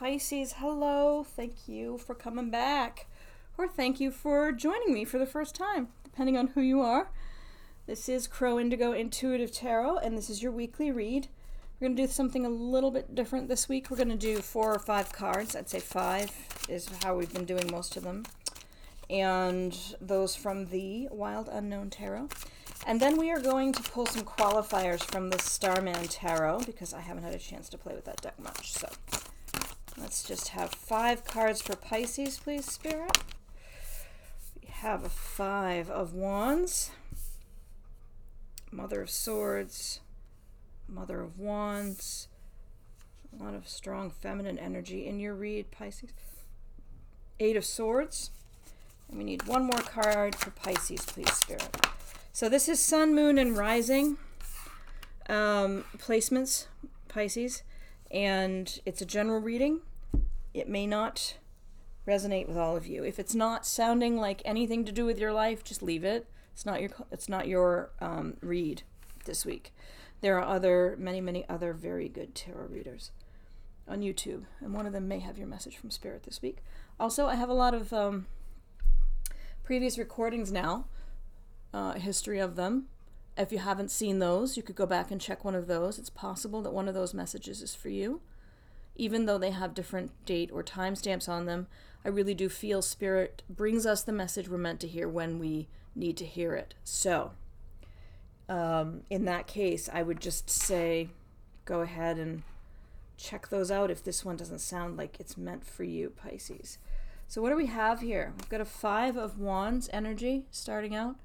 Pisces, hello. Thank you for coming back. Or thank you for joining me for the first time, depending on who you are. This is Crow Indigo Intuitive Tarot, and this is your weekly read. We're going to do something a little bit different this week. We're going to do 4 or 5 cards. I'd say 5 is how we've been doing most of them. And those from the Wild Unknown Tarot. And then we are going to pull some qualifiers from the Starman Tarot, because I haven't had a chance to play with that deck much. So let's just have 5 cards for Pisces, please, Spirit. We have a 5 of Wands, Mother of Swords, Mother of Wands. A lot of strong feminine energy in your read, Pisces. 8 of Swords. And we need one more card for Pisces, please, Spirit. So this is Sun, Moon, and Rising placements, Pisces. And it's a general reading. It may not resonate with all of you. If it's not sounding like anything to do with your life, just leave it. It's not your read this week. There are many other very good tarot readers on YouTube, and one of them may have your message from Spirit this week. Also, I have a lot of previous recordings now, history of them. If you haven't seen those, you could go back and check one of those. It's possible that one of those messages is for you. Even though they have different date or timestamps on them, I really do feel Spirit brings us the message we're meant to hear when we need to hear it. So, in that case, I would just say, go ahead and check those out if this one doesn't sound like it's meant for you, Pisces. So what do we have here? We've got a 5 of Wands energy starting out.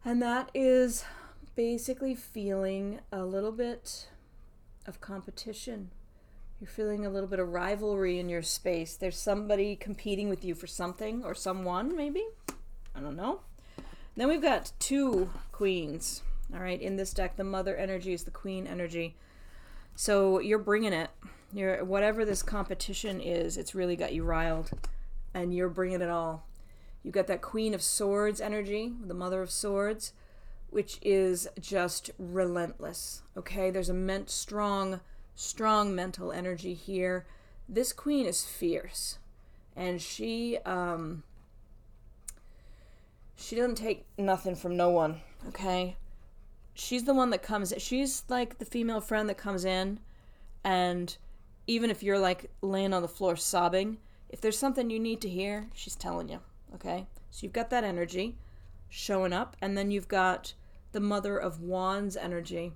And that is basically feeling a little bit of competition. You're feeling a little bit of rivalry in your space. There's somebody competing with you for something, or someone, maybe. I don't know. Then we've got 2 queens. All right, in this deck, the mother energy is the queen energy. So you're bringing it. Whatever this competition is, it's really got you riled, and you're bringing it all. You've got that Queen of Swords energy, the Mother of Swords, which is just relentless. Okay, there's a strong mental energy here. This queen is fierce, and she doesn't take nothing from no one. Okay, she's the one that comes. She's like the female friend that comes in, and even if you're like laying on the floor sobbing, if there's something you need to hear, she's telling you. Okay, so you've got that energy showing up, and then you've got the Mother of Wands energy,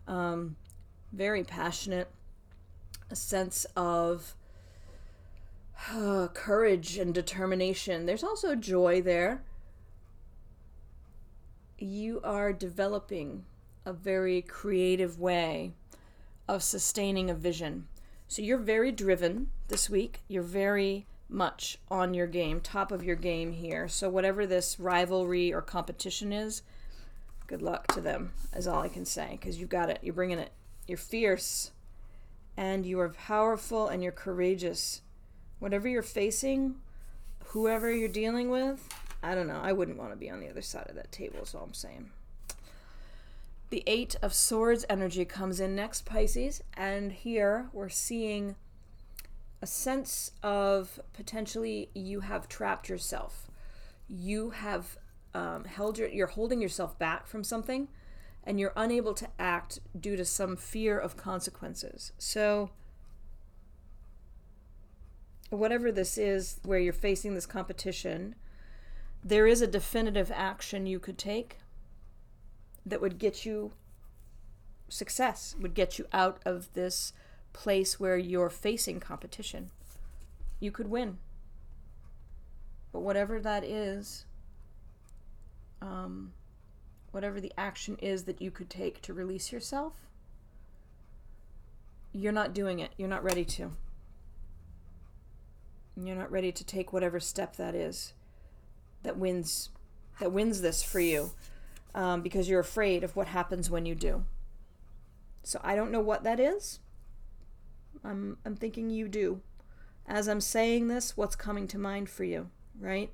very passionate, a sense of courage and determination. There's also joy there. You are developing a very creative way of sustaining a vision. So you're very driven this week. You're very much on your game, top of your game here. So whatever this rivalry or competition is, good luck to them, is all I can say, because you've got it. You're bringing it. You're fierce, and you are powerful, and you're courageous. Whatever you're facing, whoever you're dealing with, I don't know. I wouldn't want to be on the other side of that table, is all I'm saying. The 8 of Swords energy comes in next, Pisces, and here we're seeing a sense of potentially you have trapped yourself. You have you're holding yourself back from something, and you're unable to act due to some fear of consequences. So whatever this is where you're facing this competition, there is a definitive action you could take that would get you success, would get you out of this place where you're facing competition. You could win. But whatever that is, whatever the action is that you could take to release yourself, you're not doing it. You're not ready to. You're not ready to take whatever step that is that wins this for you, because you're afraid of what happens when you do. So I don't know what that is. I'm thinking you do. As I'm saying this, what's coming to mind for you, right?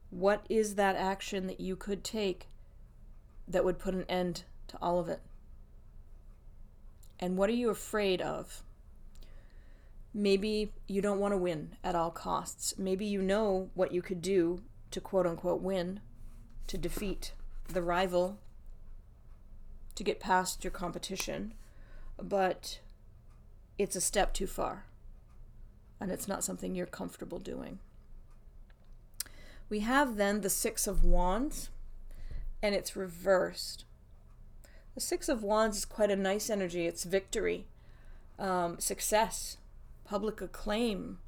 What is that action that you could take that would put an end to all of it? And what are you afraid of? Maybe you don't want to win at all costs. Maybe you know what you could do to quote unquote win, to defeat the rival, to get past your competition, but it's a step too far and it's not something you're comfortable doing. We have then the Six of Wands, and it's reversed. The Six of Wands is quite a nice energy. It's victory, success, public acclaim,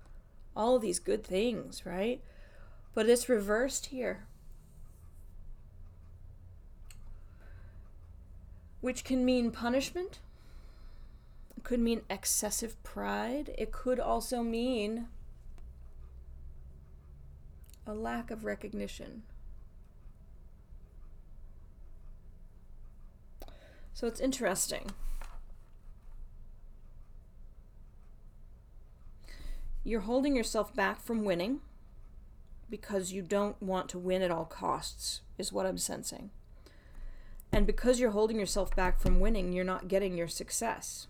all of these good things, right? But it's reversed here, which can mean punishment. It could mean excessive pride. It could also mean a lack of recognition. So it's interesting. You're holding yourself back from winning because you don't want to win at all costs, is what I'm sensing. And because you're holding yourself back from winning, you're not getting your success.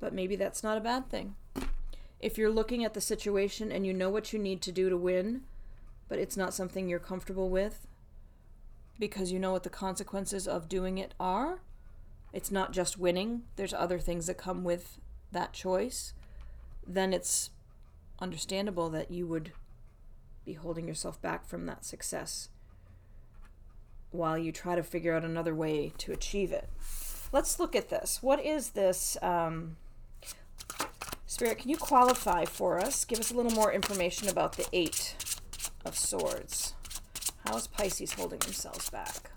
But maybe that's not a bad thing. If you're looking at the situation and you know what you need to do to win, but it's not something you're comfortable with because you know what the consequences of doing it are, it's not just winning, there's other things that come with that choice, then it's understandable that you would be holding yourself back from that success while you try to figure out another way to achieve it. Let's look at this. What is this? Spirit, can you qualify for us? Give us a little more information about the Eight of Swords. How is Pisces holding themselves back?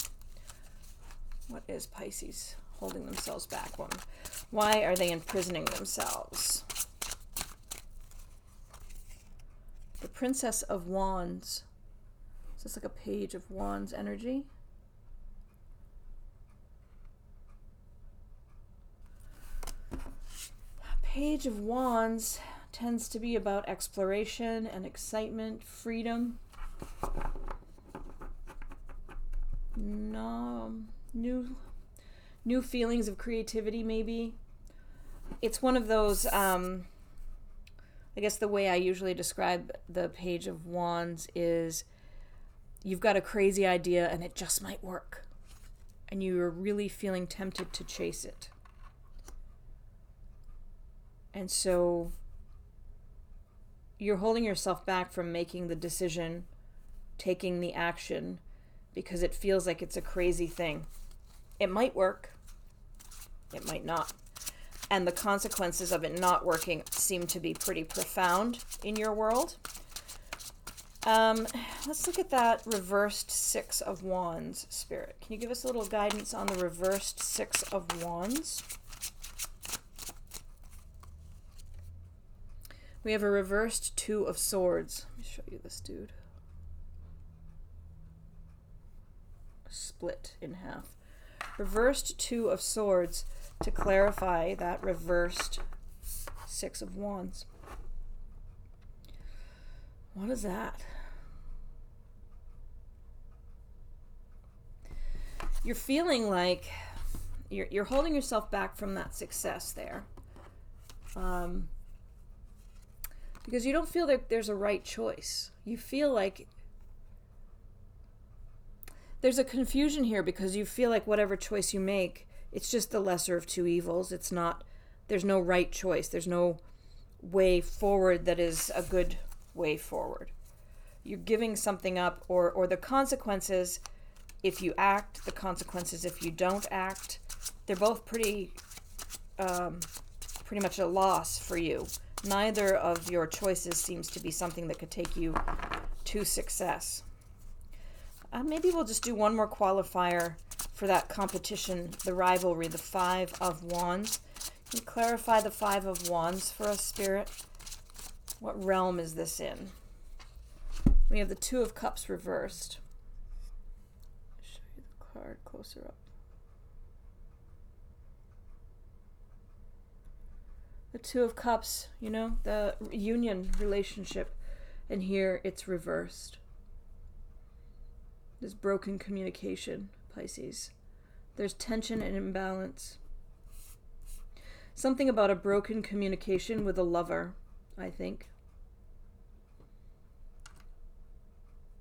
What is Pisces holding themselves back? Why are they imprisoning themselves? The Princess of Wands. Is this like a Page of Wands energy? Page of Wands tends to be about exploration and excitement, freedom. No, new feelings of creativity, maybe. It's one of those, I guess the way I usually describe the Page of Wands is you've got a crazy idea and it just might work. And you're really feeling tempted to chase it. And so you're holding yourself back from making the decision, taking the action, because it feels like it's a crazy thing. It might work. It might not. And the consequences of it not working seem to be pretty profound in your world. Let's look at that reversed Six of Wands, Spirit. Can you give us a little guidance on the reversed Six of Wands? We have a reversed Two of Swords. Let me show you this dude. Split in half. Reversed Two of Swords to clarify that reversed Six of Wands. What is that? You're feeling like you're holding yourself back from that success there. Because you don't feel that there's a right choice. You feel like there's a confusion here because you feel like whatever choice you make, it's just the lesser of two evils. It's not, there's no right choice. There's no way forward that is a good way forward. You're giving something up, or the consequences if you act, the consequences if you don't act, they're both pretty much a loss for you. Neither of your choices seems to be something that could take you to success. Maybe we'll just do one more qualifier for that competition, the rivalry, the Five of Wands. Can you clarify the Five of Wands for us, Spirit? What realm is this in? We have the Two of Cups reversed. I'll show you the card closer up. The Two of Cups, you know, the union relationship. And here it's reversed. There's broken communication, Pisces. There's tension and imbalance. something about a broken communication with a lover, I think.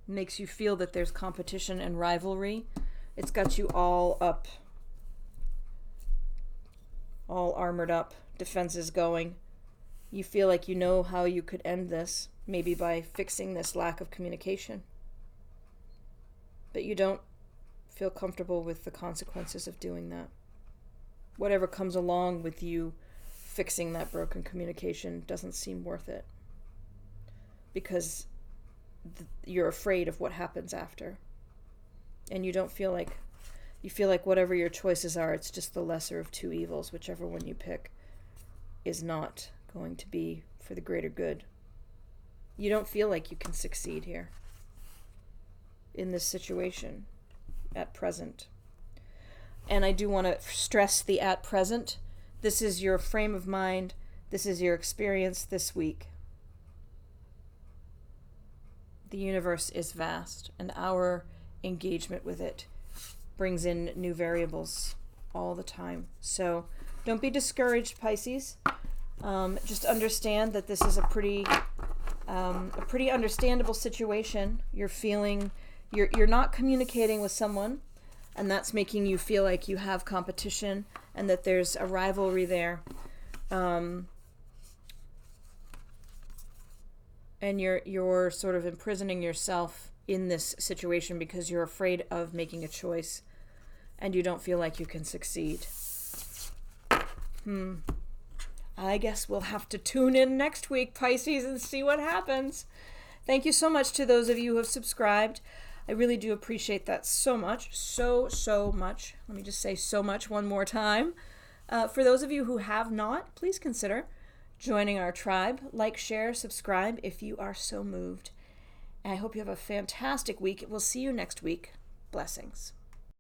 Makes you feel that there's competition and rivalry. It's got you all up, all armored up, defenses going. You feel like you know how you could end this, maybe by fixing this lack of communication. But you don't feel comfortable with the consequences of doing that. Whatever comes along with you fixing that broken communication doesn't seem worth it. Because you're afraid of what happens after. And you don't feel like, you feel like whatever your choices are, it's just the lesser of two evils. Whichever one you pick is not going to be for the greater good. You don't feel like you can succeed here in this situation at present. And I do want to stress the at present. This is your frame of mind. This is your experience this week. The universe is vast, and our engagement with it brings in new variables all the time. So don't be discouraged, Pisces. Just understand that this is a pretty understandable situation. You're feeling, you're not communicating with someone, and that's making you feel like you have competition and that there's a rivalry there. And you're sort of imprisoning yourself in this situation because you're afraid of making a choice and you don't feel like you can succeed. I guess we'll have to tune in next week, Pisces, and see what happens. Thank you so much to those of you who have subscribed. I really do appreciate that so much. So much. Let me just say so much one more time. For those of you who have not, please consider joining our tribe. Like, share, subscribe if you are so moved. And I hope you have a fantastic week. We'll see you next week. Blessings.